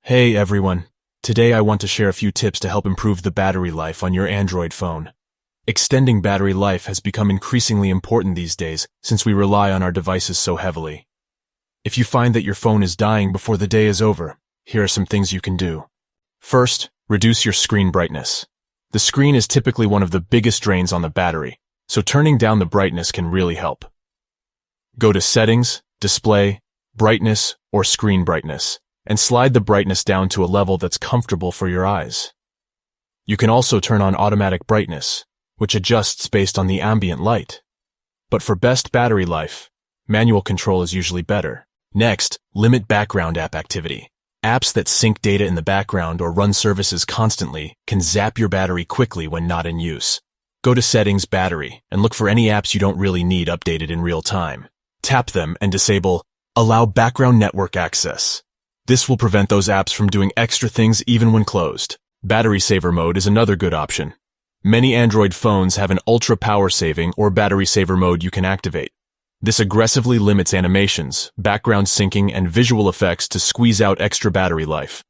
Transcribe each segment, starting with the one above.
Hey everyone, today I want to share a few tips to help improve the battery life on your Android phone. Extending battery life has become increasingly important these days since we rely on our devices so heavily. If you find that your phone is dying before the day is over, here are some things you can do. First, reduce your screen brightness. The screen is typically one of the biggest drains on the battery, so turning down the brightness can really help. Go to Settings, Display, Brightness, or Screen Brightness, and slide the brightness down to a level that's comfortable for your eyes. You can also turn on automatic brightness, which adjusts based on the ambient light. But for best battery life, manual control is usually better. Next, limit background app activity. Apps that sync data in the background or run services constantly can zap your battery quickly when not in use. Go to Settings, Battery, and look for any apps you don't really need updated in real time. Tap them and disable Allow Background Network Access. This will prevent those apps from doing extra things even when closed. Battery saver mode is another good option. Many Android phones have an ultra power saving or battery saver mode you can activate. This aggressively limits animations, background syncing, and visual effects to squeeze out extra battery life.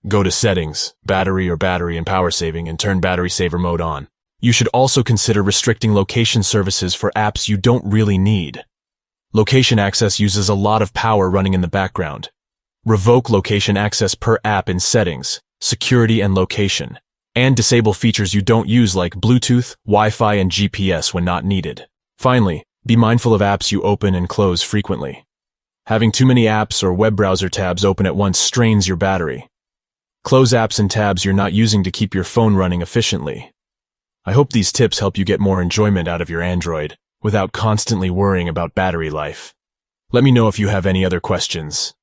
Go to Settings, Battery and Power Saving and turn battery saver mode on. You should also consider restricting location services for apps you don't really need. Location access uses a lot of power running in the background. Revoke location access per app in Settings, Security and Location, and disable features you don't use like Bluetooth, Wi-Fi, and GPS when not needed. Finally, be mindful of apps you open and close frequently. Having too many apps or web browser tabs open at once strains your battery. Close apps and tabs you're not using to keep your phone running efficiently. I hope these tips help you get more enjoyment out of your Android without constantly worrying about battery life. Let me know if you have any other questions.